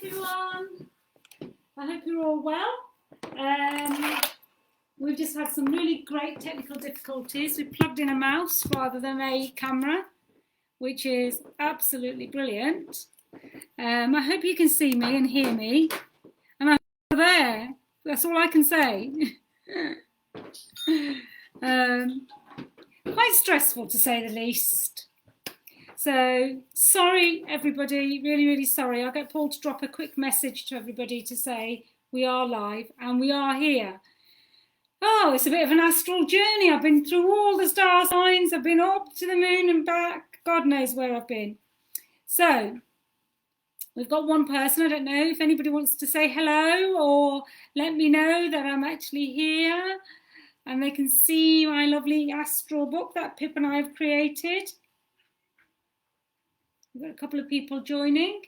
everyone. I hope you're all well. We've just had some really great technical difficulties. We plugged in a mouse rather than a camera, which is absolutely brilliant. I hope you can see me and hear me. And I'm there. That's all I can say. Quite stressful, to say the least. So sorry, everybody, really sorry. I'll get Paul to drop a quick message to everybody to say we are live and we are here. Oh, it's a bit of an astral journey. I've been through all the star signs. I've been up to the moon and back. God knows where I've been. So we've got one person. I don't know if anybody wants to say hello or let me know that I'm actually here and they can see my lovely astral book that Pip and I have created. We've got a couple of people joining.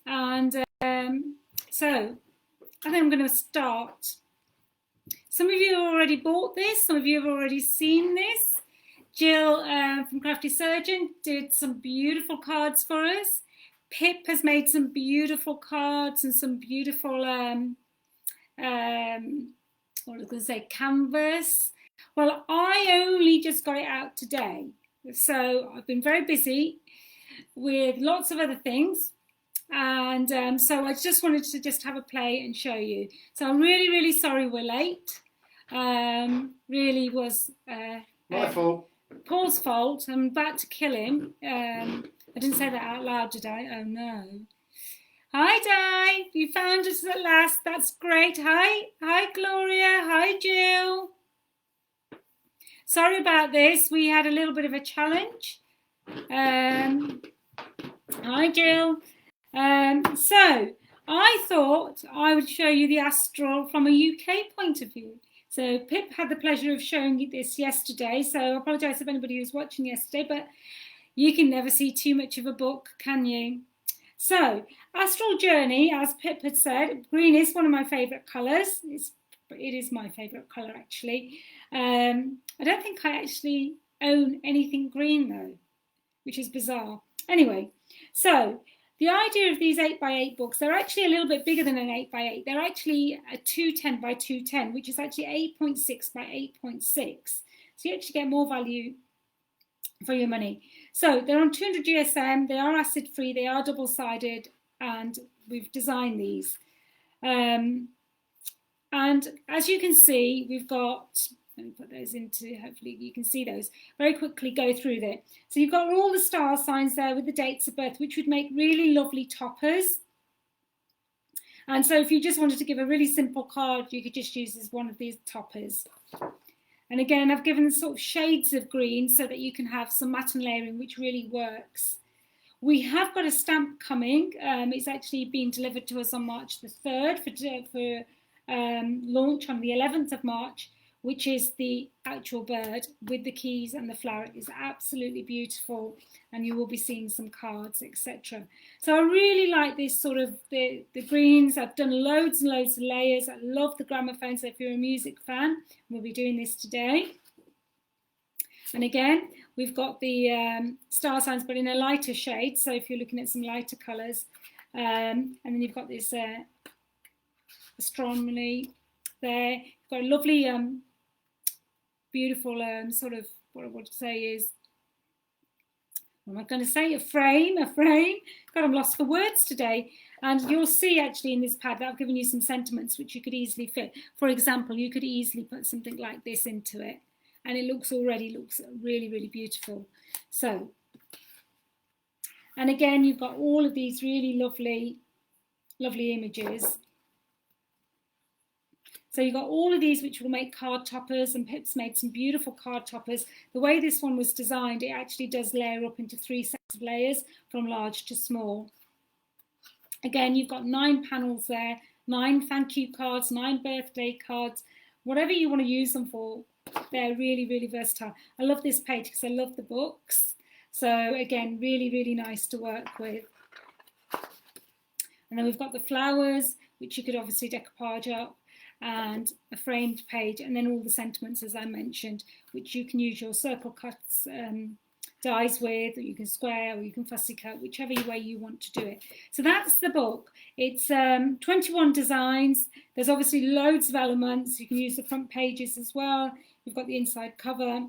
And so I think I'm going to start. Some of you have already bought this. Some of you have already seen this. Jill from Crafty Surgeon did some beautiful cards for us. Pip has made some beautiful cards and some beautiful, what was I going to say, canvas. Well, I only just got it out today. So I've been very busy with lots of other things. And so I just wanted to just have a play and show you. So I'm really sorry we're late. Really was my fault. Paul's fault. I'm about to kill him. I didn't say that out loud, did I? Oh no. Hi Di, you found us at last. That's great. Hi Gloria. Hi Jill. Sorry about this. We had a little bit of a challenge. Hi Jill. So I thought I would show you the astral from a UK point of view. So Pip had the pleasure of showing you this yesterday, so I apologise if anybody was watching yesterday, but you can never see too much of a book, can you? So Astral Journey, as Pip had said, green is one of my favourite colours. It is my favourite colour actually. I don't think I actually own anything green though, which is bizarre. Anyway, so the idea of these 8x8 books, they're actually a little bit bigger than an 8x8. They're actually a 210 by 210, which is actually 8.6 by 8.6. So you actually get more value for your money. So they're on 200 GSM, they are acid free, they are double-sided, and we've designed these. And as you can see, we've got, let me put those into, hopefully you can see those, very quickly go through there. So you've got all the star signs there with the dates of birth, which would make really lovely toppers. And so if you just wanted to give a really simple card, you could just use as one of these toppers. And again, I've given sort of shades of green so that you can have some matte and layering, which really works. We have got a stamp coming. It's actually being delivered to us on March the 3rd for launch on the 11th of March, which is the actual bird with the keys and the flower. It is absolutely beautiful, and you will be seeing some cards, etc. So I really like this sort of the greens. I've done loads and loads of layers. I love the gramophone, so if you're a music fan, we'll be doing this today. And again, we've got the star signs, but in a lighter shade, so if you're looking at some lighter colours. And then you've got this astronomy there. You've got a lovely beautiful sort of, what I want to say is, what am I going to say? A frame. God, I'm lost for words today. And you'll see actually in this pad that I've given you some sentiments which you could easily fit. For example, you could easily put something like this into it, and it already looks really beautiful. So, and again, you've got all of these really lovely images. So you've got all of these which will make card toppers, and Pip's made some beautiful card toppers. The way this one was designed, it actually does layer up into 3 sets of layers from large to small. Again, you've got 9 panels there, 9 thank you cards, 9 birthday cards, whatever you want to use them for. They're really versatile. I love this page because I love the books. So again, really nice to work with. And then we've got the flowers, which you could obviously decoupage up, and a framed page, and then all the sentiments, as I mentioned, which you can use your circle cuts dies with, or you can square, or you can fussy cut, whichever way you want to do it. So that's the book. It's 21 designs. There's obviously loads of elements. You can use the front pages as well. You've got the inside cover.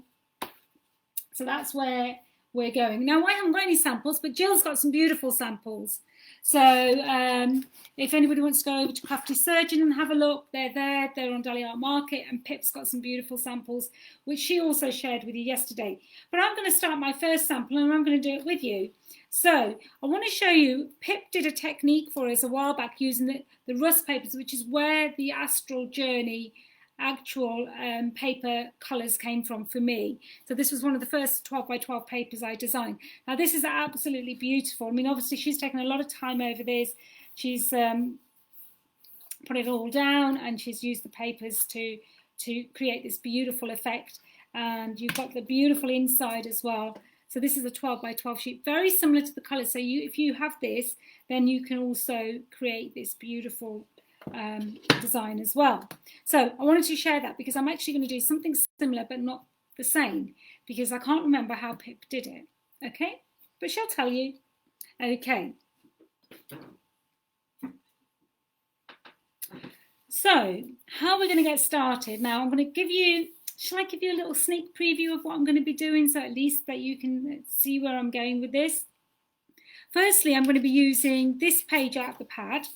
So that's where we're going. Now, I haven't got any samples, but Jill's got some beautiful samples. So if anybody wants to go over to Crafty Surgeon and have a look, they're there. They're on Dali Art Market, and Pip's got some beautiful samples, which she also shared with you yesterday. But I'm going to start my first sample, and I'm going to do it with you. So I want to show you, Pip did a technique for us a while back using the rust papers, which is where the Astral Journey actual paper colours came from for me. So this was one of the first 12 by 12 papers I designed. Now this is absolutely beautiful. I mean, obviously she's taken a lot of time over this. She's put it all down, and she's used the papers to create this beautiful effect. And you've got the beautiful inside as well. So this is a 12 by 12 sheet, very similar to the colours. So if you have this, then you can also create this beautiful design as well. So I wanted to share that because I'm actually going to do something similar but not the same, because I can't remember how Pip did it. Okay, but she'll tell you. Okay, so how we're going to get started now, I'm going to give you, shall I give you a little sneak preview of what I'm going to be doing, so at least that you can see where I'm going with this. Firstly, I'm going to be using this page out of the pad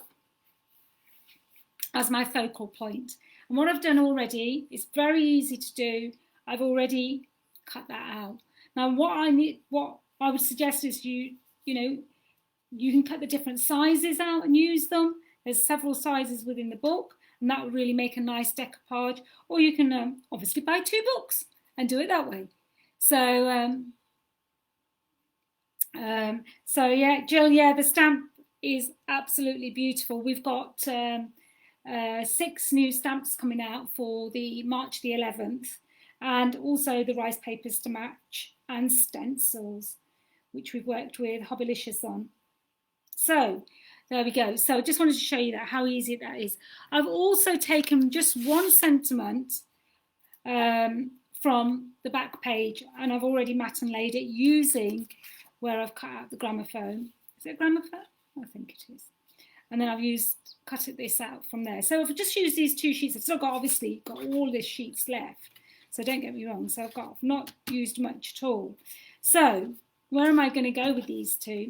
as my focal point. And what I've done already is very easy to do. I've already cut that out. Now what I would suggest is you can cut the different sizes out and use them. There's several sizes within the book, and that would really make a nice decoupage. Or you can obviously buy 2 books and do it that way. So so yeah, Jill, yeah, the stamp is absolutely beautiful. We've got 6 new stamps coming out for the March the 11th, and also the rice papers to match and stencils, which we've worked with Hobbylicious on. So there we go. So just wanted to show you that, how easy that is. I've also taken just 1 sentiment from the back page, and I've already matte and laid it using where I've cut out the gramophone. Is it gramophone? I think it is. And then I've cut this out from there. So I've just used these 2 sheets. I've still got, obviously, got all these sheets left. So don't get me wrong. So I've not used much at all. So where am I going to go with these 2?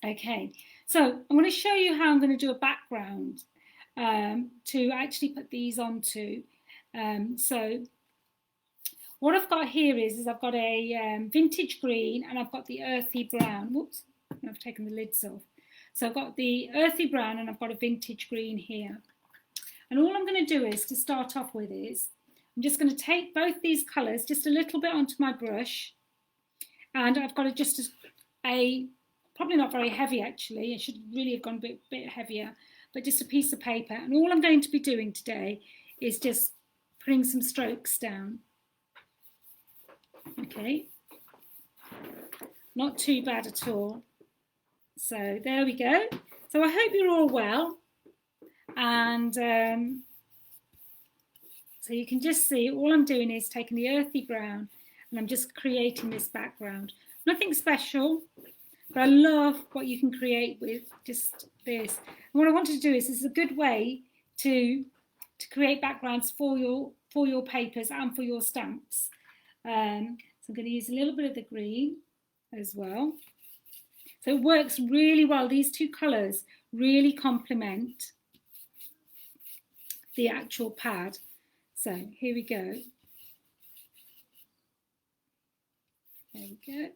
Okay. So I'm going to show you how I'm going to do a background to actually put these onto. So what I've got here is I've got a vintage green, and I've got the earthy brown. Whoops, I've taken the lids off. So I've got the earthy brown, and I've got a vintage green here. And all I'm going to do is, to start off with, is I'm just going to take both these colours just a little bit onto my brush. And I've got just probably not very heavy actually. I should really have gone a bit heavier, but just a piece of paper. And all I'm going to be doing today is just putting some strokes down. Okay. Not too bad at all. So there we go. So I hope you're all well, and so you can just see all I'm doing is taking the earthy brown, and I'm just creating this background. Nothing special, but I love what you can create with just this. And what I wanted to do is, this is a good way to create backgrounds for your papers and for your stamps. So I'm going to use a little bit of the green as well. So it works really well. These 2 colours really complement the actual pad. So here we go. There we go.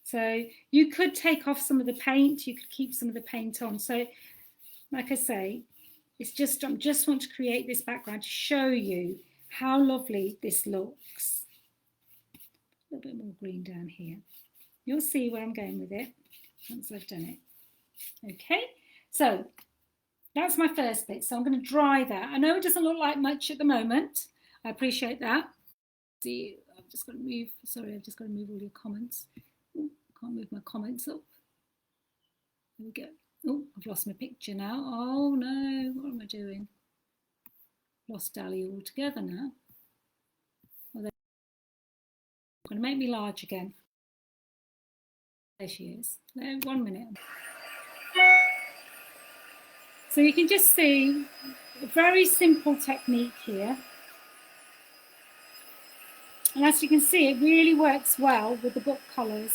So you could take off some of the paint. You could keep some of the paint on. So like I say, it's just, I just want to create this background to show you how lovely this looks. A little bit more green down here. You'll see where I'm going with it once I've done it. Okay, so that's my first bit. So I'm going to dry that. I know it doesn't look like much at the moment. I appreciate that. See, I've just got to move. Sorry, I've just got to move all your comments. Ooh, can't move my comments up. There we go. Oh, I've lost my picture now. Oh no, what am I doing? Lost Dali altogether now. Well, I'm going to make me large again. There she is. No, 1 minute. So you can just see a very simple technique here. And as you can see, it really works well with the book colours.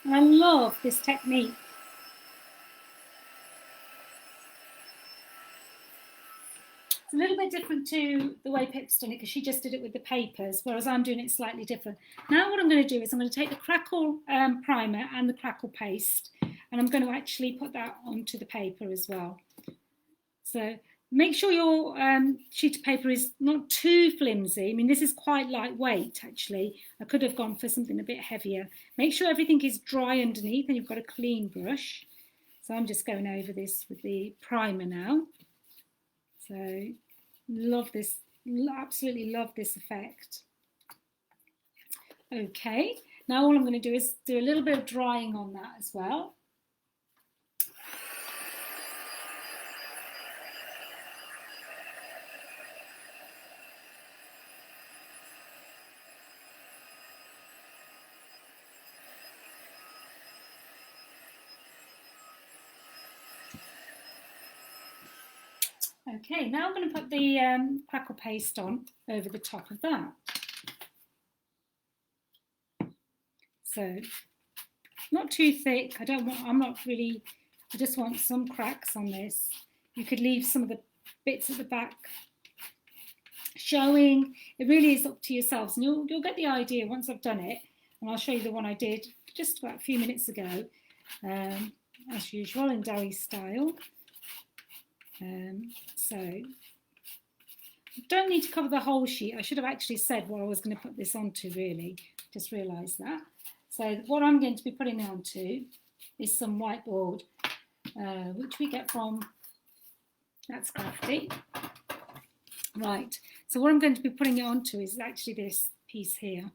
And I love this technique. It's a little bit different to the way Pip's done it because she just did it with the papers, whereas I'm doing it slightly different. Now what I'm going to do is I'm going to take the Crackle primer and the Crackle paste, and I'm going to actually put that onto the paper as well. So make sure your sheet of paper is not too flimsy. I mean, this is quite lightweight, actually. I could have gone for something a bit heavier. Make sure everything is dry underneath and you've got a clean brush. So I'm just going over this with the primer now. So love this, absolutely love this effect. Okay, now all I'm going to do is do a little bit of drying on that as well. Okay, now I'm going to put the Crackle paste on over the top of that. So, not too thick. I just want some cracks on this. You could leave some of the bits at the back showing. It really is up to yourselves, and you'll get the idea once I've done it. And I'll show you the one I did just about a few minutes ago, as usual in Dowie style. So I don't need to cover the whole sheet. I should have actually said what I was going to put this onto, really. Just realised that. So what I'm going to be putting it onto is some whiteboard, which we get from That's Crafty. Right, so what I'm going to be putting it onto is actually this piece here.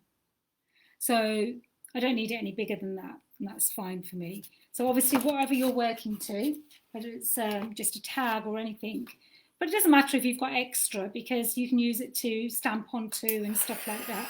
So I don't need it any bigger than that, and that's fine for me. So obviously whatever you're working to, whether it's just a tag or anything, but it doesn't matter if you've got extra because you can use it to stamp onto and stuff like that.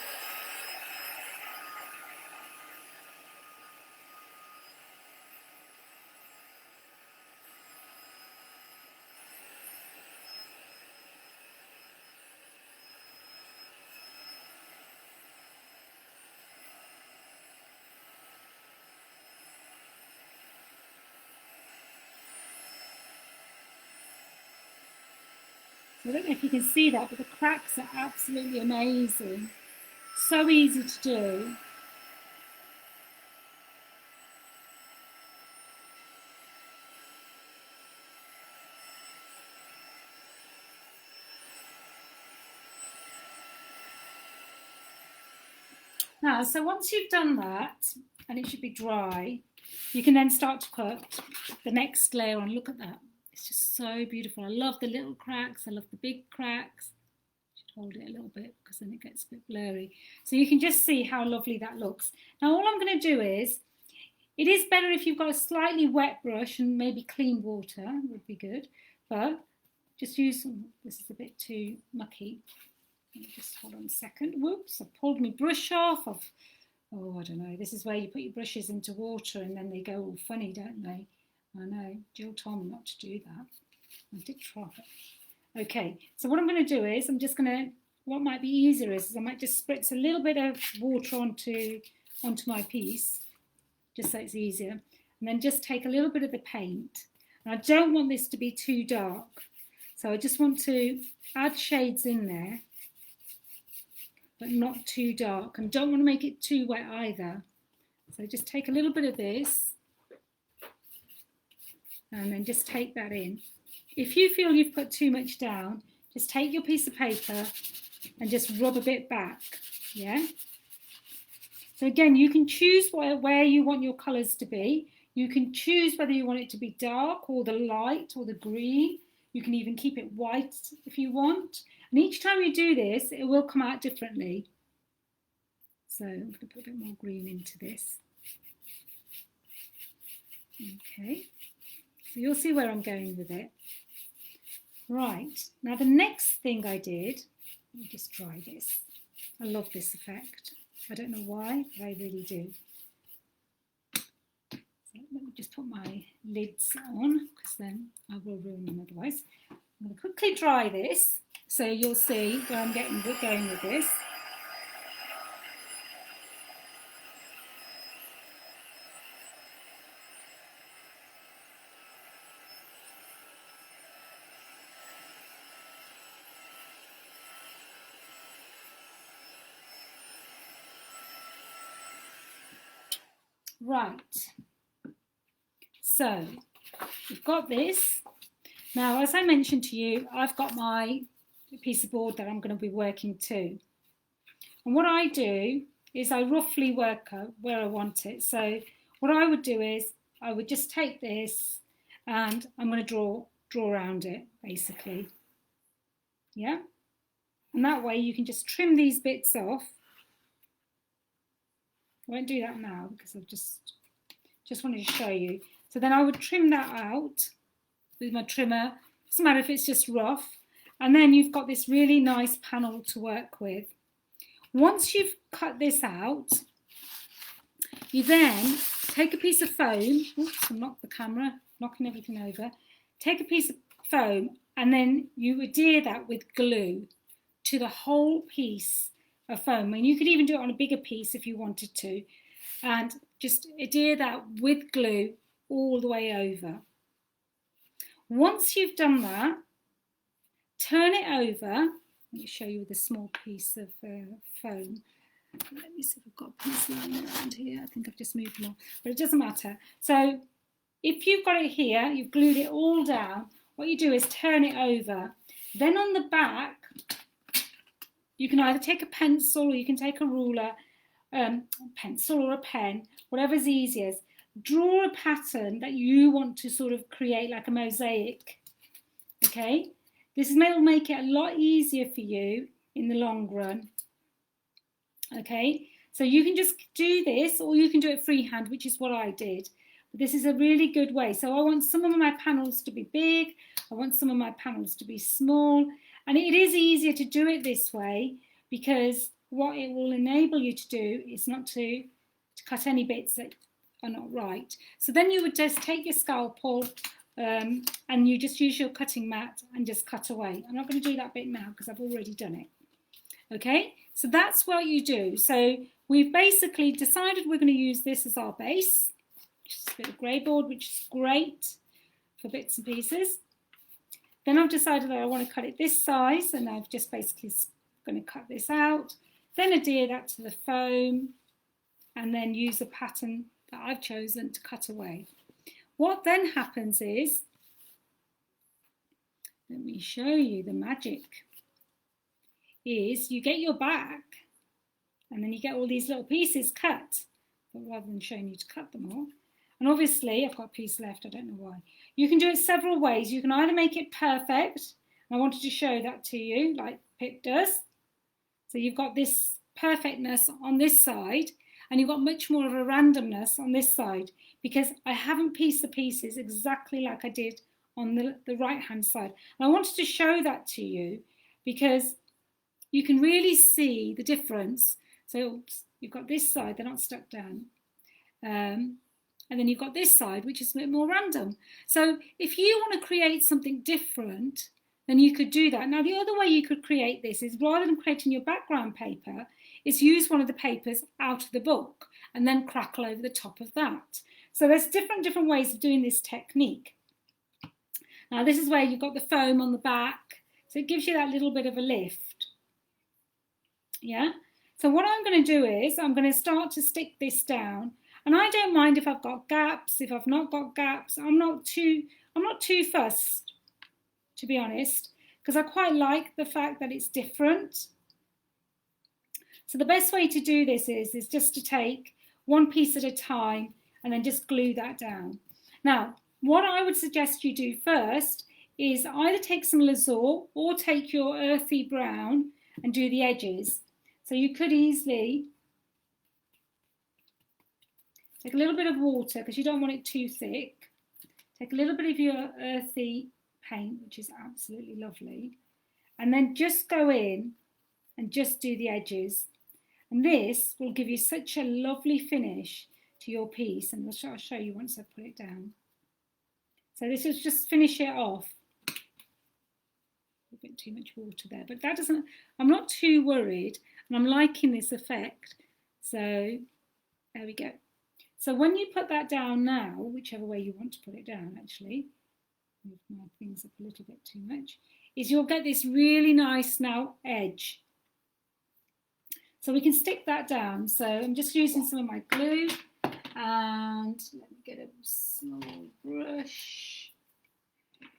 I don't know if you can see that, but the cracks are absolutely amazing. So easy to do. Now, so once you've done that, and it should be dry, you can then start to put the next layer on. Look at that. It's just so beautiful. I love the little cracks. I love the big cracks. I should hold it a little bit because then it gets a bit blurry. So you can just see how lovely that looks. Now all I'm going to do is, it is better if you've got a slightly wet brush and maybe clean water would be good. But just use, this is a bit too mucky. Just hold on a second. Whoops, I pulled my brush off. Oh, I don't know. This is where you put your brushes into water and then they go all funny, don't they? I know, Jill told me not to do that. I did try. Okay, so what I'm going to do is I'm just going to, what might be easier is I might just spritz a little bit of water onto my piece, just so it's easier. And then just take a little bit of the paint. And I don't want this to be too dark. So I just want to add shades in there, but not too dark. And don't want to make it too wet either. So just take a little bit of this. And then just take that in. If you feel you've put too much down, just take your piece of paper and just rub a bit back, yeah? So again, you can choose where you want your colours to be. You can choose whether you want it to be dark or the light or the green. You can even keep it white if you want. And each time you do this, it will come out differently. So I'm going to put a bit more green into this. Okay, so you'll see where I'm going with it. Right, now the next thing I did, let me just try this. I love this effect. I don't know why, but I really do. So let me just put my lids on, because then I will ruin them otherwise. I'm going to quickly dry this, so you'll see where I'm going with this. Right, so we've got this. Now, as I mentioned to you, I've got my piece of board that I'm going to be working to. And what I do is I roughly work out where I want it. So what I would do is I would just take this and I'm going to draw around it, basically. Yeah? And that way you can just trim these bits off. I won't do that now because I've just wanted to show you. So then I would trim that out with my trimmer. Doesn't matter if it's just rough. And then you've got this really nice panel to work with. Once you've cut this out, you then take a piece of foam. Oops, I knocked the camera, knocking everything over. Take a piece of foam and then you adhere that with glue to the whole piece of foam. And you could even do it on a bigger piece if you wanted to. And just adhere that with glue all the way over. Once you've done that, turn it over. Let me show you with a small piece of foam. Let me see if I've got a piece lying around here. I think I've just moved them all, but it doesn't matter. So if you've got it here, you've glued it all down, what you do is turn it over. Then on the back, you can either take a pencil or you can take a ruler, pencil or a pen, whatever's easiest. Draw a pattern that you want to sort of create like a mosaic, okay? This will make it a lot easier for you in the long run, okay? So you can just do this or you can do it freehand, which is what I did. But this is a really good way. So I want some of my panels to be big. I want some of my panels to be small. And it is easier to do it this way because what it will enable you to do is not to cut any bits that are not right. So then you would just take your scalpel and you just use your cutting mat and just cut away. I'm not going to do that bit now because I've already done it. Okay, so that's what you do. So we've basically decided we're going to use this as our base, just a bit of grey board, which is great for bits and pieces. Then I've decided that I want to cut it this size, and I've just basically going to cut this out, then adhere that to the foam, and then use a pattern that I've chosen to cut away. What then happens is, let me show you the magic, is you get your back, and then you get all these little pieces cut, but rather than showing you to cut them all. And obviously, I've got a piece left, I don't know why. You can do it several ways. You can either make it perfect, and I wanted to show that to you, like Pip does. So you've got this perfectness on this side, and you've got much more of a randomness on this side, because I haven't pieced the pieces exactly like I did on the right-hand side. And I wanted to show that to you, because you can really see the difference. So you've got this side, they're not stuck down. And then you've got this side, which is a bit more random. So if you want to create something different, then you could do that. Now, the other way you could create this is, rather than creating your background paper, is use one of the papers out of the book and then crackle over the top of that. So there's different ways of doing this technique. Now, this is where you've got the foam on the back. So it gives you that little bit of a lift. Yeah? So what I'm going to do is I'm going to start to stick this down. And I don't mind if I've got gaps, if I've not got gaps. I'm not too fussed, to be honest, because I quite like the fact that it's different. So the best way to do this is just to take one piece at a time and then just glue that down. Now, what I would suggest you do first is either take some lazur or take your earthy brown and do the edges. So you could easily take a little bit of water, because you don't want it too thick, take a little bit of your earthy paint, which is absolutely lovely, and then just go in and just do the edges. And this will give you such a lovely finish to your piece, and I'll show you once I put it down. So this is just finish it off. A bit too much water there, but that doesn't, I'm not too worried, and I'm liking this effect. So there we go. So when you put that down now, whichever way you want to put it down, actually, move my things up a little bit too much, is you'll get this really nice now edge. So we can stick that down. So I'm just using some of my glue, and let me get a small brush.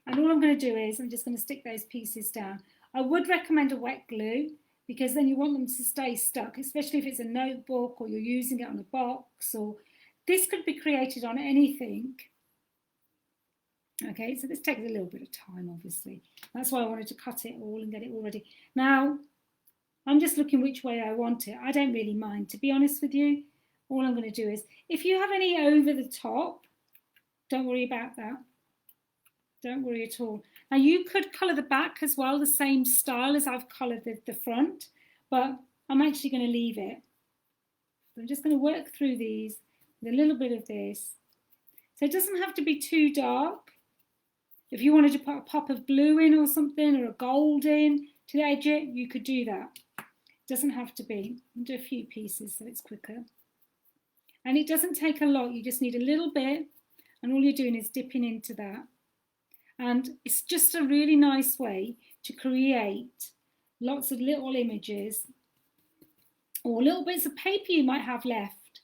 And all I'm going to do is I'm just going to stick those pieces down. I would recommend a wet glue, because then you want them to stay stuck, especially if it's a notebook or you're using it on a box, or this could be created on anything. Okay, so this takes a little bit of time, obviously. That's why I wanted to cut it all and get it all ready. Now, I'm just looking which way I want it. I don't really mind, to be honest with you. All I'm going to do is, if you have any over the top, don't worry about that. Don't worry at all. Now, you could colour the back as well, the same style as I've coloured the front, but I'm actually going to leave it. So I'm just going to work through these with a little bit of this. So it doesn't have to be too dark. If you wanted to put a pop of blue in or something, or a gold in to edge it, you could do that. It doesn't have to be. I'll do a few pieces so it's quicker. And it doesn't take a lot. You just need a little bit, and all you're doing is dipping into that. And it's just a really nice way to create lots of little images or little bits of paper you might have left.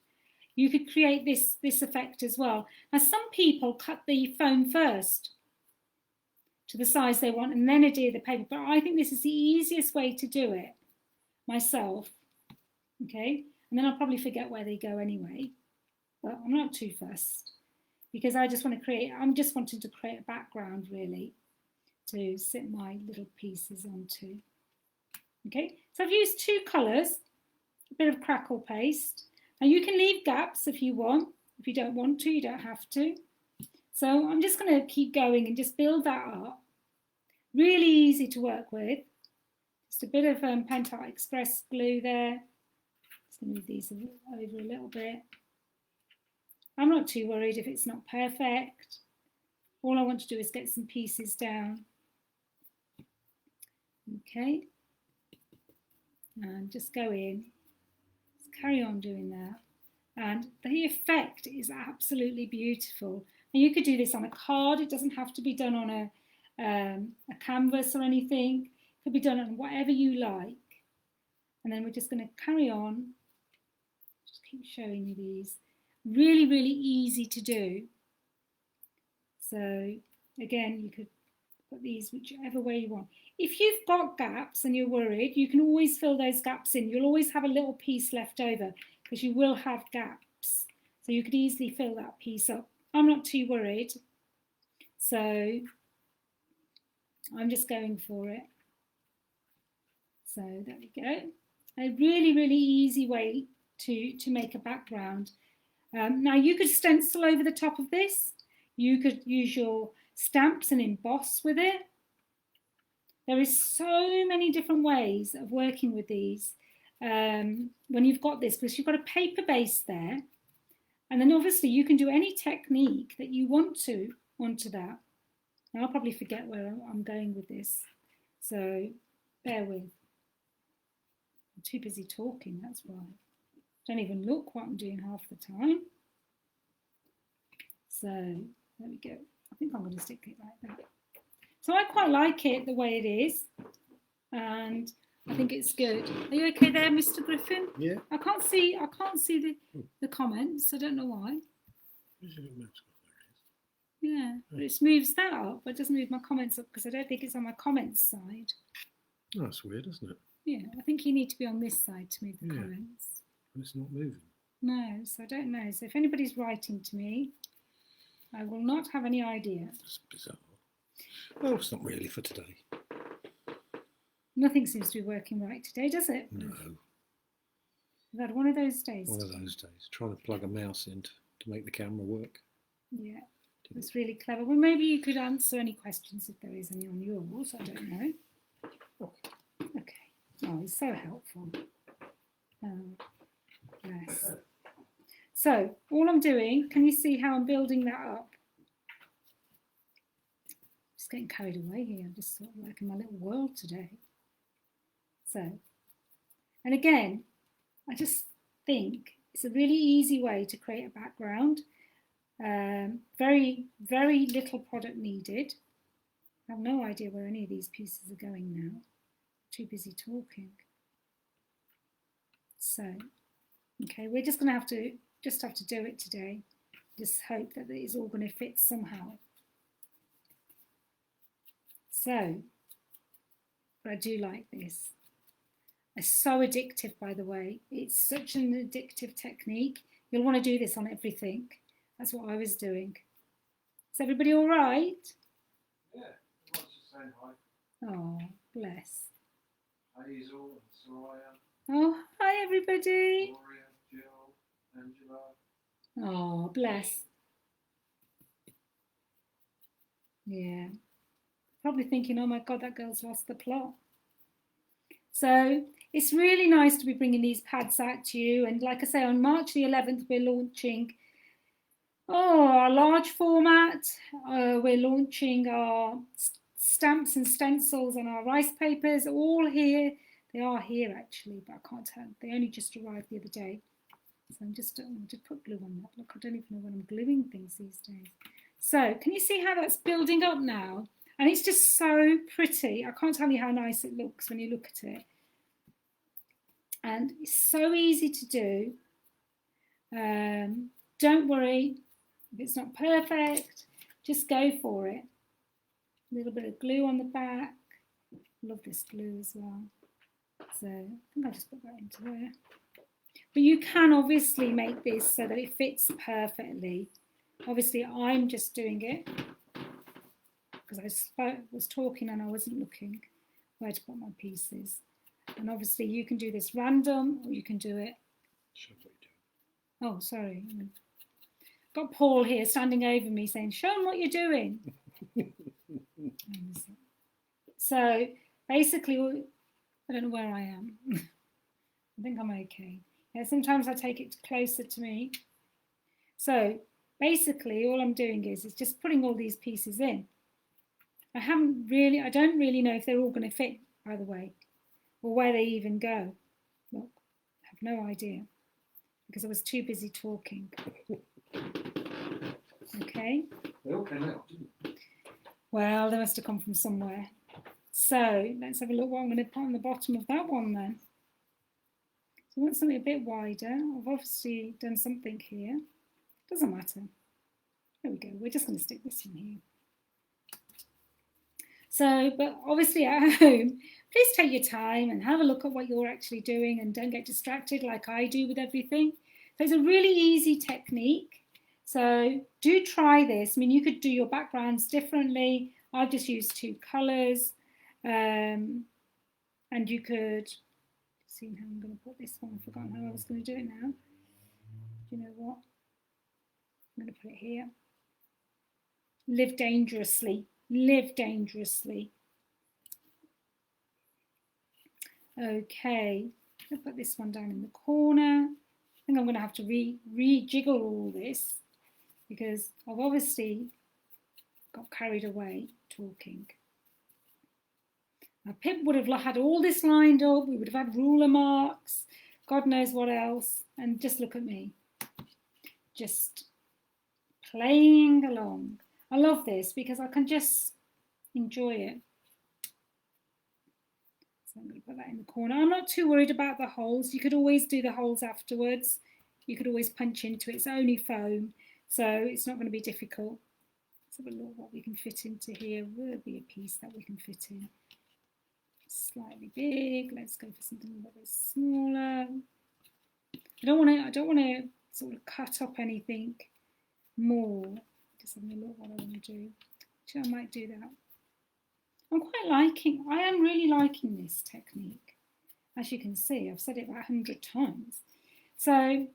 You could create this effect as well. Now, some people cut the foam first to the size they want and then adhere the paper, but I think this is the easiest way to do it myself. Okay, and then I'll probably forget where they go anyway, but I'm not too fussed, because I just want to create, I'm just wanting to create a background really to sit my little pieces onto. Okay, so I've used two colours, a bit of Crackle paste. Now you can leave gaps if you want. If you don't want to, you don't have to. So I'm just going to keep going and just build that up. Really easy to work with. Just a bit of Pentart Express glue there. Just move these over a little bit. I'm not too worried if it's not perfect. All I want to do is get some pieces down. Okay. And just go in. Just carry on doing that. And the effect is absolutely beautiful. And you could do this on a card. It doesn't have to be done on a canvas or anything. It could be done on whatever you like. And then we're just going to carry on. Just keep showing you these. Really, really easy to do. So again, you could put these whichever way you want. If you've got gaps and you're worried, you can always fill those gaps in. You'll always have a little piece left over because you will have gaps. So you could easily fill that piece up. I'm not too worried. So I'm just going for it. So there we go. A really, really easy way to make a background. Now you could stencil over the top of this. You could use your stamps and emboss with it. There is so many different ways of working with these when you've got this, because you've got a paper base there. And then obviously you can do any technique that you want to onto that. Now I'll probably forget where I'm going with this. So bear with. I'm too busy talking, that's why. Don't even look what I'm doing half the time. So there we go. I think I'm going to stick it like that. So I quite like it the way it is, and I think it's good. Are you okay there, Mr. Griffin? Yeah. I can't see the comments. I don't know why. Yeah, but it moves that up, but it doesn't move my comments up because I don't think it's on my comments side. Oh, that's weird, isn't it? Yeah, I think you need to be on this side to move the comments. And it's not moving. No, so I don't know. So if anybody's writing to me, I will not have any idea. That's bizarre. Well, it's not really for today. Nothing seems to be working right today, does it? No. We've had one of those days. One of those days. Trying to plug a mouse in to make the camera work. Yeah. It's really clever. Well, maybe you could answer any questions if there is any on yours. I don't know. Okay. Oh, it's so helpful. Yes. So all I'm doing, can you see how I'm building that up? Just getting carried away here. I'm just sort of like in my little world today. So, and again, I just think it's a really easy way to create a background. Very, very little product needed. I have no idea where any of these pieces are going now. I'm too busy talking. So, okay, we're just going to have to do it today. Just hope that it is all going to fit somehow. So, but I do like this. It's so addictive, by the way. It's such an addictive technique. You'll want to do this on everything. That's what I was doing. Is everybody all right? Yeah, I was just saying hi. Oh, bless. Hazel and Soraya. Oh, hi everybody. Gloria, Jill, Angela. Oh, bless. Yeah. Probably thinking, oh my God, that girl's lost the plot. So it's really nice to be bringing these pads out to you. And like I say, on March the 11th, we're launching our large format. We're launching our stamps and stencils and our rice papers, all here. They are here actually, but I can't tell. They only just arrived the other day. So I'm just to put glue on that. Look, I don't even know when I'm gluing things these days. So can you see how that's building up now? And it's just so pretty. I can't tell you how nice it looks when you look at it. And it's so easy to do. Don't worry if it's not perfect. Just go for it. A little bit of glue on the back. Love this glue as well. So I think I'll just put that into there. But you can obviously make this so that it fits perfectly. Obviously, I'm just doing it because I was talking and I wasn't looking where to put my pieces. And obviously, you can do this random or you can do it. Oh, sorry. Got Paul here standing over me saying, show them what you're doing. So basically, I don't know where I am. I think I'm okay. Yeah, sometimes I take it closer to me. So basically, all I'm doing is just putting all these pieces in. I don't really know if they're all going to fit, by the way, or where they even go. Look, I have no idea because I was too busy talking. Okay. They all came out, didn't they? Well, they must have come from somewhere. So let's have a look what I'm going to put on the bottom of that one then. So I want something a bit wider. I've obviously done something here. Doesn't matter. There we go. We're just going to stick this in here. So, but obviously at home, please take your time and have a look at what you're actually doing and don't get distracted like I do with everything. So it's a really easy technique. So do try this. I mean, you could do your backgrounds differently. I've just used 2 colours. And you could see how I'm going to put this one. I've forgotten how I was going to do it now. Do you know what? I'm going to put it here. Live dangerously. Live dangerously. Okay, I'll put this one down in the corner. I think I'm going to have to rejiggle all this because I've obviously got carried away talking. Now, Pip would have had all this lined up. We would have had ruler marks, God knows what else. And just look at me, just playing along. I love this because I can just enjoy it. So I'm going to put that in the corner. I'm not too worried about the holes. You could always do the holes afterwards. You could always punch into it. It's only foam, so it's not going to be difficult. Let's have a look what we can fit into here. Will be a piece that we can fit in. Slightly big. Let's go for something a little bit smaller. I don't want to sort of cut up anything more. Just having a look what I want to do. Actually, I might do that. I am really liking this technique. As you can see, I've said it about 100 times. So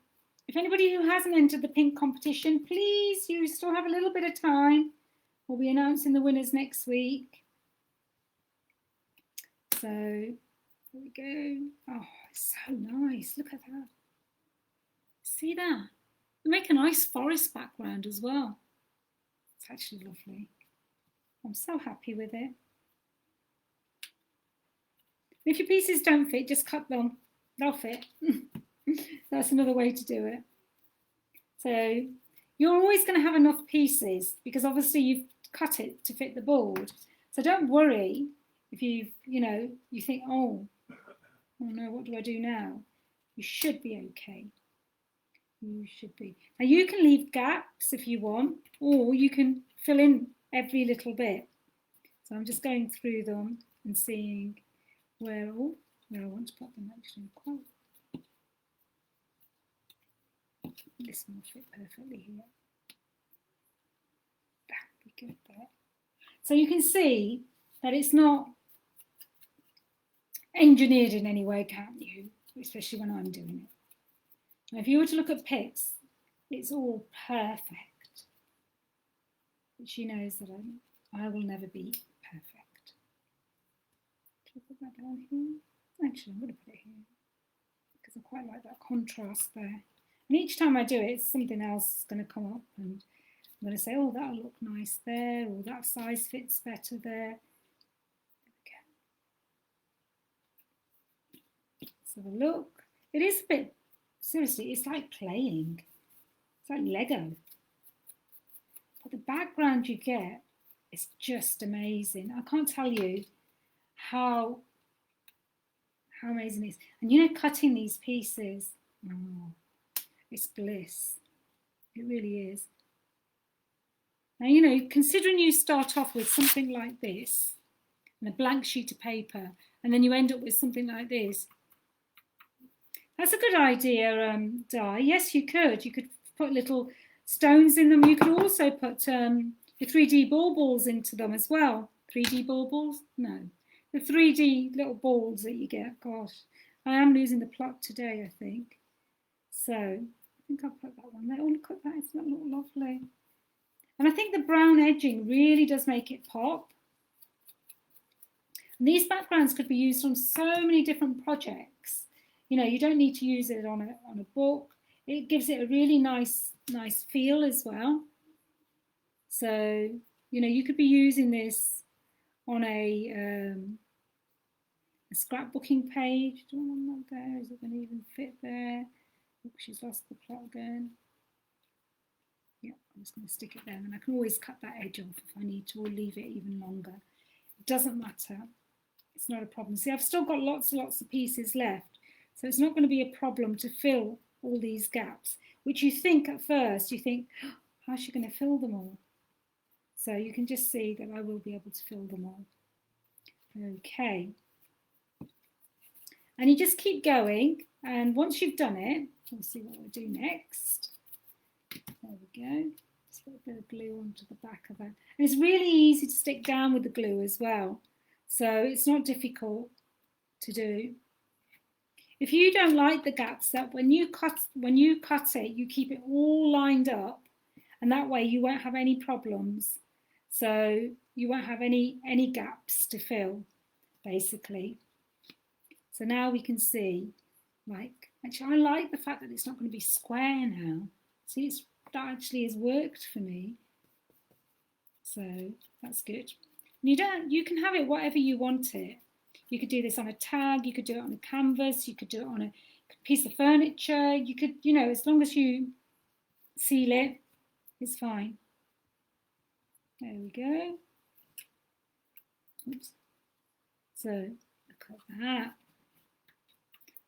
If anybody who hasn't entered the pink competition, please, you still have a little bit of time. We'll be announcing the winners next week. So here we go. Oh, it's so nice. Look at that. See that? They make a nice forest background as well. It's actually lovely. I'm so happy with it. If your pieces don't fit, just cut them. They'll fit. That's another way to do it. So you're always going to have enough pieces because obviously you've cut it to fit the board. So don't worry if you think, oh no, what do I do now? You should be okay. You should be. Now you can leave gaps if you want, or you can fill in every little bit. So I'm just going through them and seeing where I want to put them actually. This one will fit perfectly here. That would be good there. So you can see that it's not engineered in any way, can't you? Especially when I'm doing it. Now, if you were to look at Pip's, it's all perfect. But she knows that I will never be perfect. Can I put that down here? Actually, I'm going to put it here because I quite like that contrast there. And each time I do it, something else is going to come up and I'm going to say, oh, that'll look nice there, or that size fits better there. Let's have a look. It is a bit, seriously, it's like playing. It's like Lego. But the background you get is just amazing. I can't tell you how amazing it is. And you know, cutting these pieces, oh, it's bliss. It really is. Now, you know, considering you start off with something like this, and a blank sheet of paper, and then you end up with something like this, that's a good idea, Di. Yes, you could. You could put little stones in them. You could also put your 3D balls into them as well. 3D balls? No. The 3D little balls that you get. Gosh, I am losing the plot today, I think. So I think I'll put that one there. Oh, look at that. It's not look lovely. And I think the brown edging really does make it pop. And these backgrounds could be used on so many different projects. You know, you don't need to use it on a book. It gives it a really nice feel as well. So, you know, you could be using this on a scrapbooking page. Do you want that there? Is it going to even fit there? Oh, she's lost the plot again. Yeah, I'm just going to stick it there, and I can always cut that edge off if I need to, or leave it even longer. It doesn't matter. It's not a problem. See, I've still got lots of pieces left, so it's not going to be a problem to fill all these gaps, which you think at first, you think, oh, how's she going to fill them all? So you can just see that I will be able to fill them all. Okay. And you just keep going, and once you've done it, we'll see what we'll do next. There we go. Just put a bit of glue onto the back of that. And it's really easy to stick down with the glue as well. So it's not difficult to do. If you don't like the gaps, that when you cut it, you keep it all lined up, and that way you won't have any problems. So you won't have any gaps to fill, basically. So now we can see, like, actually I like the fact that it's not going to be square now. See, that actually has worked for me. So that's good. And you can have it whatever you want it. You could do this on a tag, you could do it on a canvas, you could do it on a piece of furniture. You could, you know, as long as you seal it, it's fine. There we go. Oops. So look at that.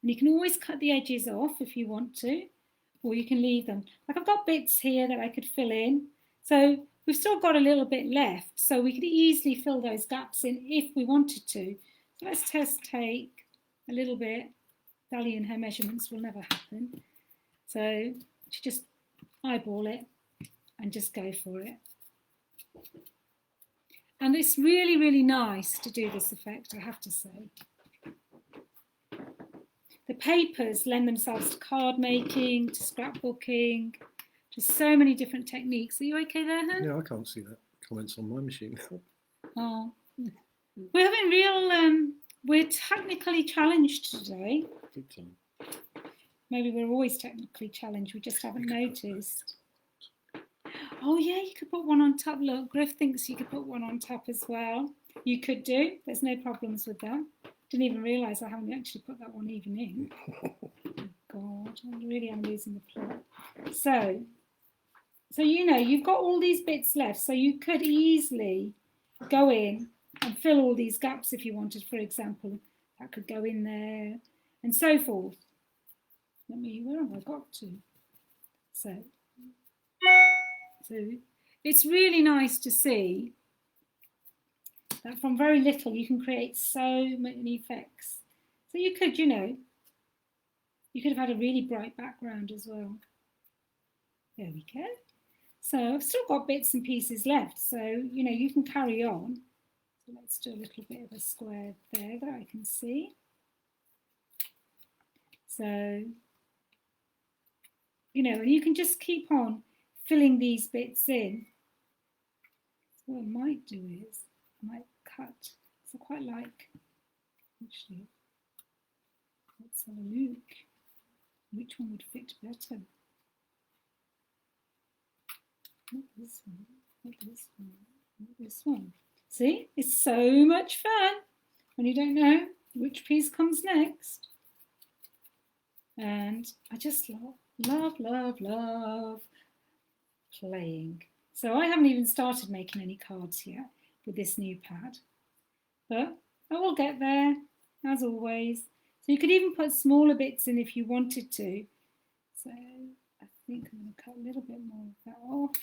And you can always cut the edges off if you want to, or you can leave them. Like I've got bits here that I could fill in. So we've still got a little bit left, so we could easily fill those gaps in if we wanted to. So let's just take a little bit. Dali and her measurements will never happen. So just eyeball it and just go for it. And it's really, really nice to do this effect, I have to say. the papers lend themselves to card making, to scrapbooking, to so many different techniques. Are you okay there, Hen? Yeah, I can't see that comments on my machine. Oh, we're having real, we're technically challenged today. Big time. Maybe we're always technically challenged, we just haven't noticed. Oh yeah, you could put one on top. Look, Griff thinks you could put one on top as well. You could do, there's no problems with that. Didn't even realise I haven't actually put that one even in. Oh God, I really am losing the plot. So you know, you've got all these bits left, so you could easily go in and fill all these gaps if you wanted, for example. That could go in there and so forth. Where have I got to? So it's really nice to see that from very little you can create so many effects. So you could, you know, you could have had a really bright background as well. There we go. So I've still got bits and pieces left, so you know, you can carry on. So let's do a little bit of a square there that I can see. So, you know, and you can just keep on filling these bits in. So what I might do is I might cut. So I quite like, actually, let's have a look. Which one would fit better? Not this one, not this one, not this one. See, it's so much fun when you don't know which piece comes next. And I just love playing. So I haven't even started making any cards yet with this new pad, but I will get there, as always. So you could even put smaller bits in if you wanted to. So I think I'm going to cut a little bit more of that off.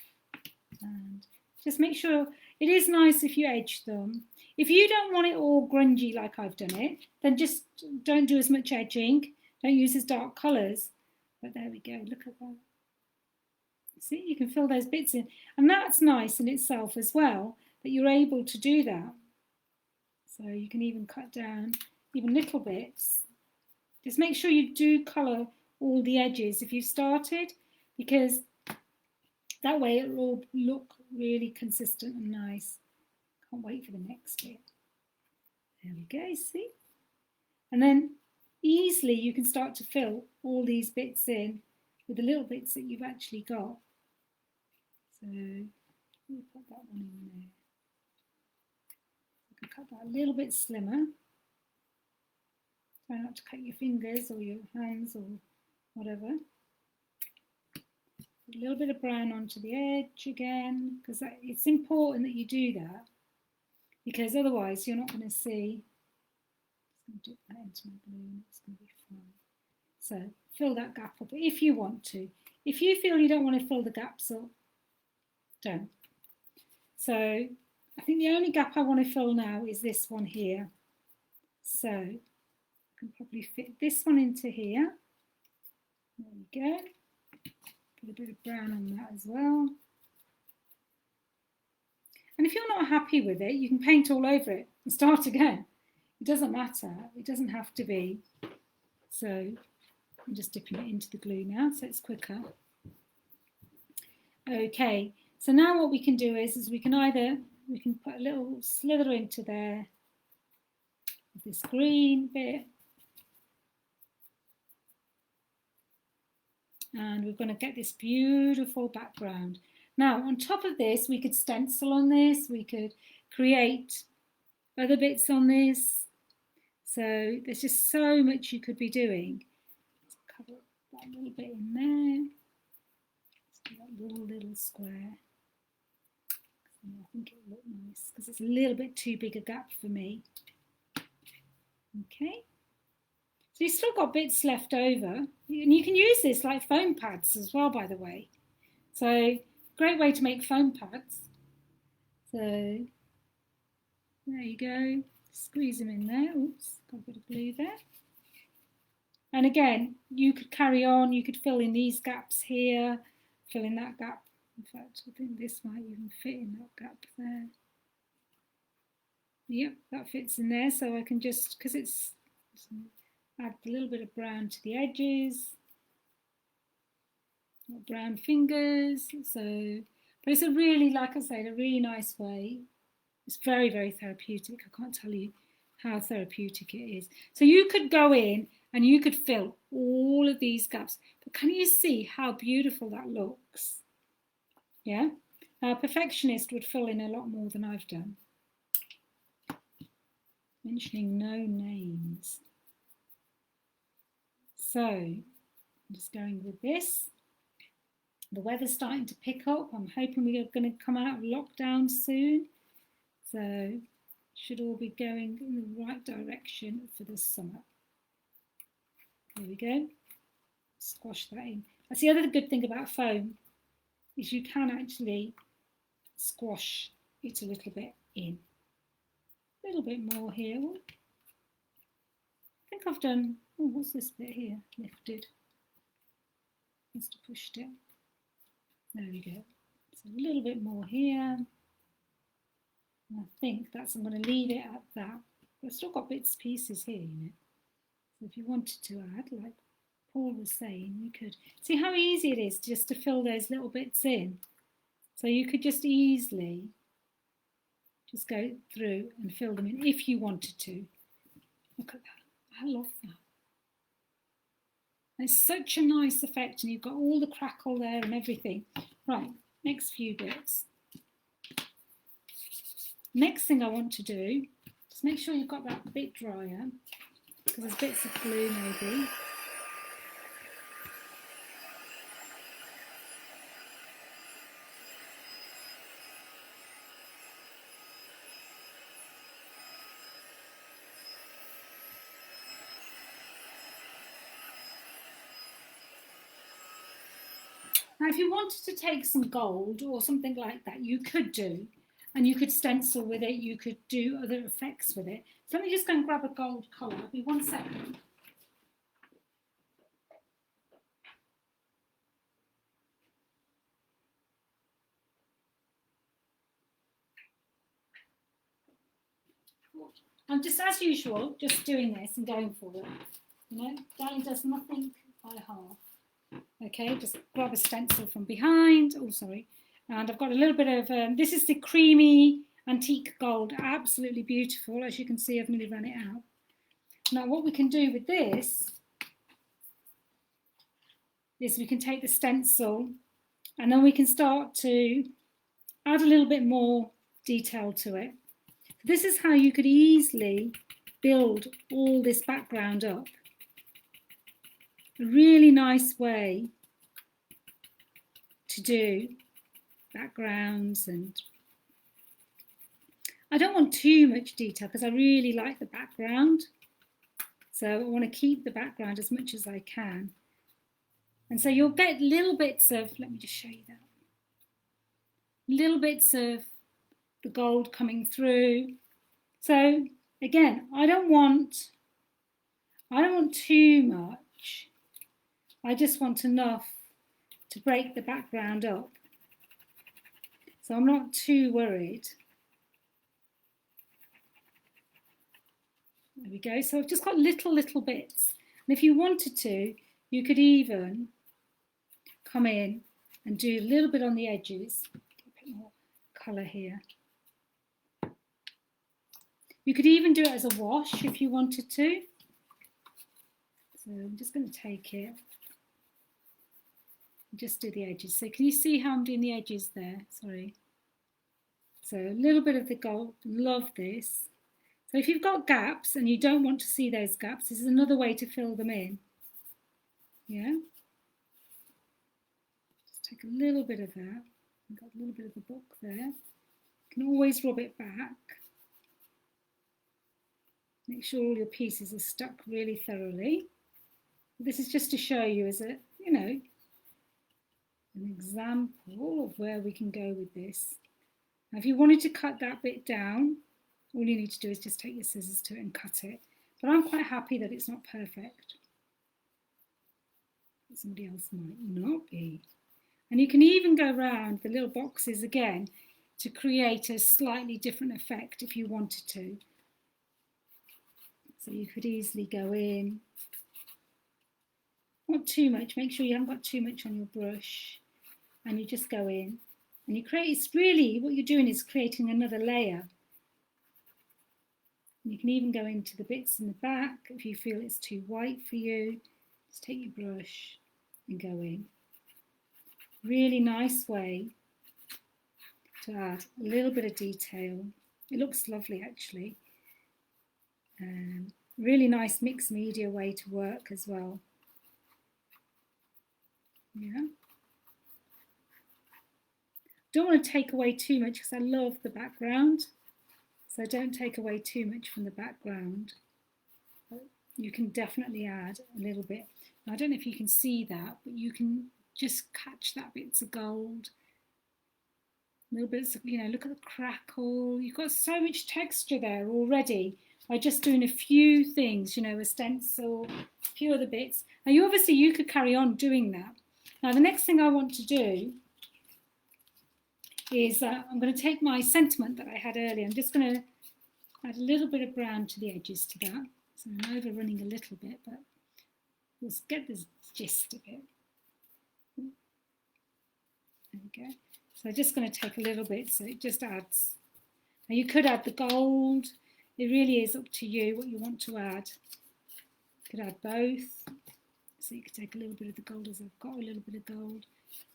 And just make sure it is nice if you edge them. If you don't want it all grungy like I've done it, then just don't do as much edging. Don't use as dark colours. But there we go, look at that. See, you can fill those bits in. And that's nice in itself as well, that you're able to do that. So you can even cut down even little bits. Just make sure you do colour all the edges if you've started, because that way it will all look really consistent and nice. Can't wait for the next bit. There we go, see? And then easily you can start to fill all these bits in with the little bits that you've actually got. So we'll put that one in there. You can cut that a little bit slimmer. Try not to cut your fingers or your hands or whatever. A little bit of brown onto the edge again, because it's important that you do that, because otherwise you're not going to see. I'm just going to dip that into my glue, it's going to be fine. So fill that gap up if you want to. If you feel you don't want to fill the gaps up, don't. So I think the only gap I want to fill now is this one here. So I can probably fit this one into here. There we go. Put a bit of brown on that as well. And if you're not happy with it, you can paint all over it and start again. It doesn't matter. It doesn't have to be. So I'm just dipping it into the glue now, so it's quicker. Okay, so now what we can do is we can put a little slither into there with this green bit. And we're going to get this beautiful background. Now, on top of this, we could stencil on this. We could create other bits on this. So there's just so much you could be doing. Let's cover that little bit in there. Let's do that little square. I think it will look nice because it's a little bit too big a gap for me. Okay. So you've still got bits left over, and you can use this like foam pads as well, by the way. So great way to make foam pads. So there you go, squeeze them in there. Oops, got a bit of glue there. And again, you could carry on, you could fill in these gaps here, fill in that gap. In fact, I think this might even fit in that gap there. Yep, that fits in there, so I can just, because it's Add a little bit of brown to the edges. Got brown fingers, so, but it's a really, like I said, a really nice way. It's very, very therapeutic. I can't tell you how therapeutic it is. So you could go in and you could fill all of these gaps, but can you see how beautiful that looks? Yeah, now a perfectionist would fill in a lot more than I've done. Mentioning no names. So I'm just going with this. The weather's starting to pick up. I'm hoping we are going to come out of lockdown soon. So should all be going in the right direction for the summer. There we go. Squash that in. That's the other good thing about foam, is you can actually squash it a little bit in. A little bit more here. I think I've done, oh, what's this bit here? Lifted. Must have pushed it. There we go. So a little bit more here. And I think I'm going to leave it at that. But I've still got bits and pieces here, you know. So if you wanted to add, like Paul was saying, you could. See how easy it is just to fill those little bits in. So you could just easily just go through and fill them in if you wanted to. Look at that. I love that. It's such a nice effect, and you've got all the crackle there and everything. Right, next few bits. Next thing I want to do, just make sure you've got that bit drier, because there's bits of glue maybe. Now, if you wanted to take some gold or something like that, you could do, and you could stencil with it, you could do other effects with it. So let me just go and grab a gold colour. I'll be 1 second. I'm just, as usual, just doing this and going for it. You know, Danny does nothing by half. Okay, just grab a stencil from behind. Oh, sorry. And I've got a little bit of, this is the creamy antique gold. Absolutely beautiful. As you can see, I've nearly run it out. Now, what we can do with this is we can take the stencil and then we can start to add a little bit more detail to it. This is how you could easily build all this background up. A really nice way to do backgrounds, and I don't want too much detail because I really like the background, so I want to keep the background as much as I can. And so you'll get little bits of, let me just show you that, little bits of the gold coming through. So again, I don't want too much. I just want enough to break the background up. So I'm not too worried. There we go. So I've just got little bits. And if you wanted to, you could even come in and do a little bit on the edges. A bit more colour here. You could even do it as a wash if you wanted to. So I'm just going to take it. Just do the edges. So can you see how I'm doing the edges there? Sorry. So a little bit of the gold. Love this. So if you've got gaps and you don't want to see those gaps, this is another way to fill them in. Yeah. Just take a little bit of that. I've got a little bit of the book there. You can always rub it back. Make sure all your pieces are stuck really thoroughly. This is just to show you as a, you know, an example of where we can go with this. Now, if you wanted to cut that bit down, all you need to do is just take your scissors to it and cut it. But I'm quite happy that it's not perfect. Somebody else might not be. And you can even go around the little boxes again to create a slightly different effect if you wanted to. So you could easily go in. Not too much, make sure you haven't got too much on your brush. And you just go in. And you create, it's really, what you're doing is creating another layer. And you can even go into the bits in the back if you feel it's too white for you. Just take your brush and go in. Really nice way to add a little bit of detail. It looks lovely actually. Really nice mixed media way to work as well. Yeah. Don't want to take away too much because I love the background. So don't take away too much from the background. But you can definitely add a little bit. I don't know if you can see that, but you can just catch that bits of gold. Little bits of, you know, look at the crackle. You've got so much texture there already by just doing a few things, you know, a stencil, a few other bits. Now, you could carry on doing that. Now, the next thing I want to do is I'm going to take my sentiment that I had earlier. I'm just going to add a little bit of brown to the edges to that. So I'm overrunning a little bit, but we'll get the gist of it. There we go. So I'm just going to take a little bit, so it just adds. Now you could add the gold. It really is up to you what you want to add. You could add both. So you could take a little bit of the gold, as I've got a little bit of gold,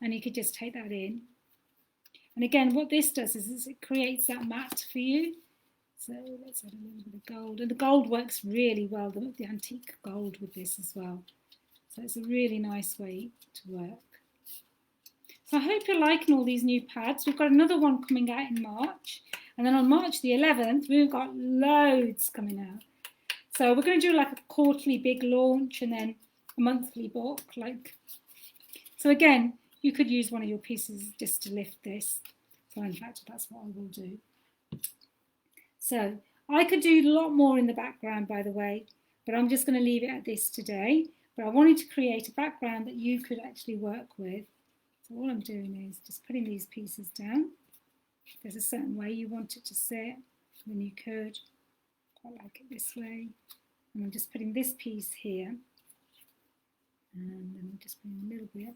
and you could just take that in. And again, what this does is it creates that matte for you. So let's add a little bit of gold. And the gold works really well, the antique gold with this as well. So it's a really nice way to work. So I hope you're liking all these new pads. We've got another one coming out in March. And then on March the 11th, we've got loads coming out. So we're going to do like a quarterly big launch and then a monthly book. So again, you could use one of your pieces just to lift this. So in fact, that's what I will do. So I could do a lot more in the background, by the way, but I'm just going to leave it at this today. But I wanted to create a background that you could actually work with. So all I'm doing is just putting these pieces down. If there's a certain way you want it to sit, then you could. Quite like it this way. And I'm just putting this piece here. And then I'm just putting a little bit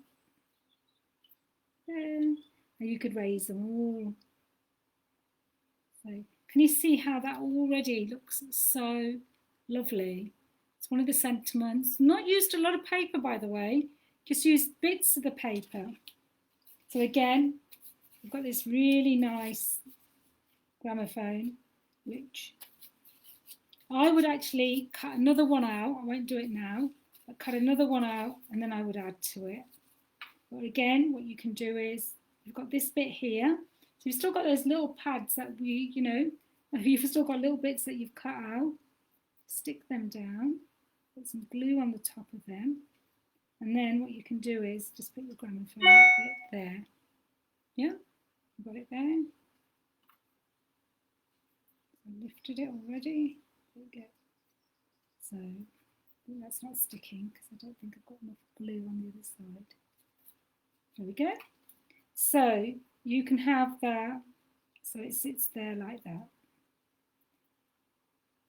there. And you could raise them all. So can you see how that already looks so lovely? It's one of the sentiments. Not used a lot of paper, by the way. Just used bits of the paper. So again, I've got this really nice gramophone, which I would actually cut another one out. I won't do it now. I'd cut another one out and then I would add to it. But again, what you can do is, you've got this bit here. So you've still got those little pads that you've still got little bits that you've cut out. Stick them down. Put some glue on the top of them. And then what you can do is just put your gramophone bit there. Yeah, you got it there. I lifted it already. There we go. So that's not sticking because I don't think I've got enough glue on the other side. There we go. So you can have that, so it sits there like that.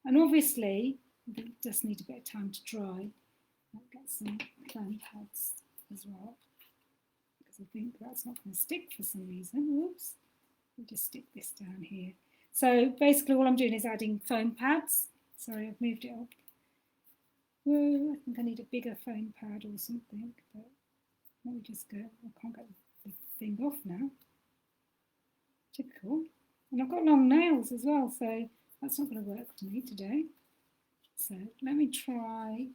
And obviously, it does need a bit of time to dry. I'll get some foam pads as well, because I think that's not going to stick for some reason. Whoops. We'll just stick this down here. So basically all I'm doing is adding foam pads. Sorry, I've moved it up. Whoa, I think I need a bigger foam pad or something, but let me just go. I can't get the thing off now. Typical. And I've got long nails as well, so that's not going to work for me today. So let me try.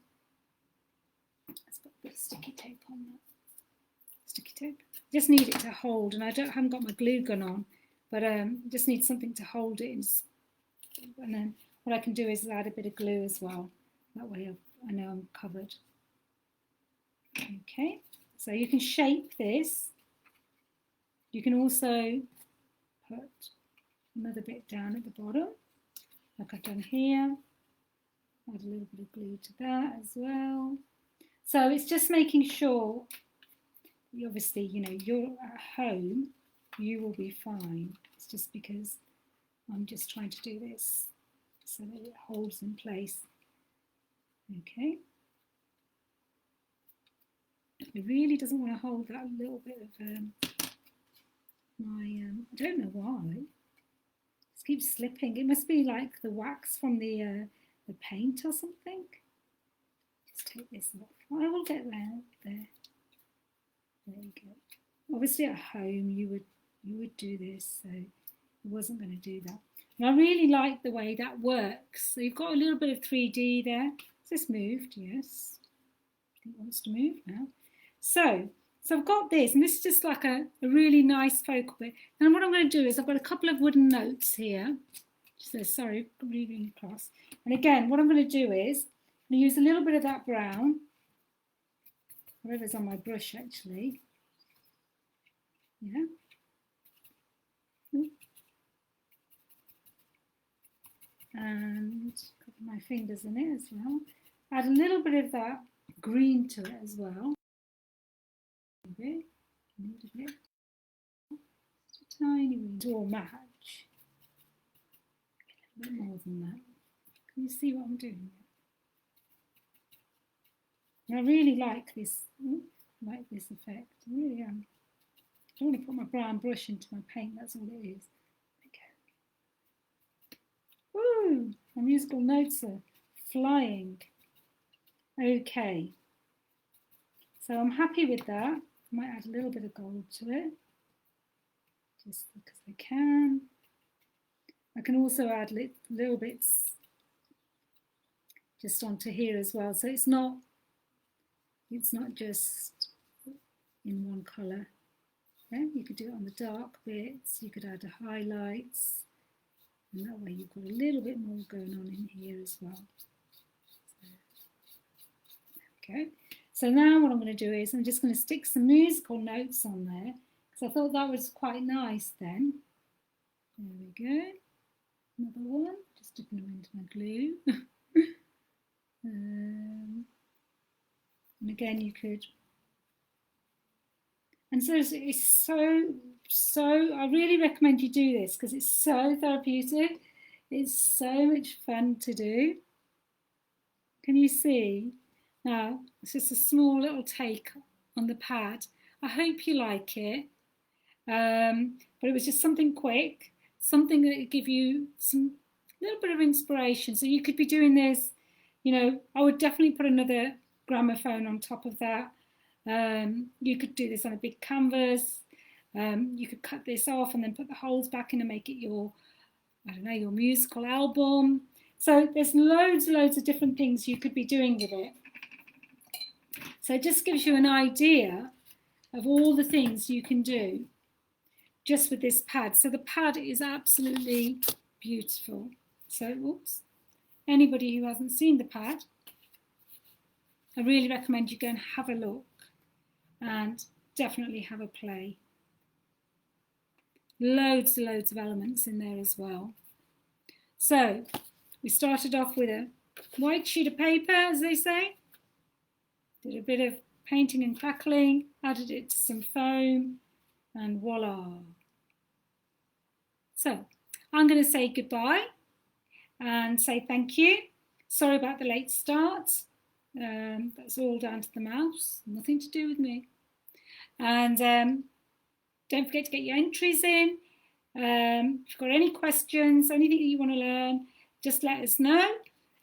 Let's put a bit of sticky tape on that. Sticky tape. Just need it to hold, and I haven't got my glue gun on, but just need something to hold it. And then what I can do is add a bit of glue as well. That way I know I'm covered. Okay, so you can shape this. You can also put another bit down at the bottom, like I've done here. Add a little bit of glue to that as well. So it's just making sure, obviously, you're at home, you will be fine. It's just because I'm just trying to do this so that it holds in place. Okay. It really doesn't want to hold that little bit of I don't know why. It keeps slipping. It must be like the wax from the paint or something. Just take this off. I will get there. There you go. Obviously at home you would do this, so I wasn't going to do that. And I really like the way that works. So you've got a little bit of 3D there. Has this moved? Yes. I think it wants to move now. So I've got this, and this is just like a really nice focal bit. And what I'm going to do is I've got a couple of wooden notes here. So sorry, I'm reading across. And again, what I'm going to do is I'm going to use a little bit of that brown, whatever's on my brush actually. Yeah. And cover my fingers in it as well. Add a little bit of that green to it as well. A bit, a bit. Just a tiny bit. To all match. A bit more than that. Can you see what I'm doing? And I really like this effect. I really am. I don't want to put my brown brush into my paint, that's all it is. Woo! My musical notes are flying. Okay. So I'm happy with that. I might add a little bit of gold to it, just because I can. I can also add little bits just onto here as well. So it's not just in one colour. Yeah, you could do it on the dark bits, you could add the highlights, and that way you've got a little bit more going on in here as well. Okay, so now what I'm going to do is I'm just going to stick some musical notes on there, because I thought that was quite nice then. There we go. Another one, just dipping them into my glue. And again, you could. And so it's so, I really recommend you do this because it's so therapeutic. It's so much fun to do. Can you see? Now, it's just a small little take on the pad. I hope you like it. But it was just something quick, something that would give you some little bit of inspiration. So you could be doing this, you know, I would definitely put another gramophone on top of that. You could do this on a big canvas. You could cut this off and then put the holes back in and make it your, I don't know, your musical album. So there's loads of different things you could be doing with it. So it just gives you an idea of all the things you can do just with this pad. So the pad is absolutely beautiful. So, oops, anybody who hasn't seen the pad, I really recommend you go and have a look and definitely have a play. Loads of elements in there as well. So we started off with a white sheet of paper, as they say. Did a bit of painting and crackling, added it to some foam, and voila. So I'm going to say goodbye and say thank you. Sorry about the late start. That's all down to the mouse, nothing to do with me. And don't forget to get your entries in. If you've got any questions, anything that you want to learn, just let us know.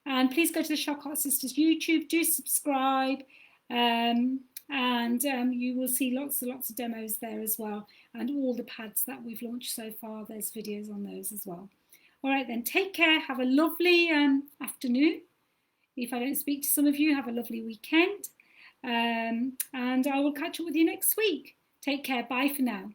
And please go to the ShokART Sisters YouTube, do subscribe, and you will see lots of demos there as well. And all the pads that we've launched so far, there's videos on those as well. All right then, take care, have a lovely afternoon. If I don't speak to some of you, have a lovely weekend. And I will catch up with you next week. Take care, bye for now.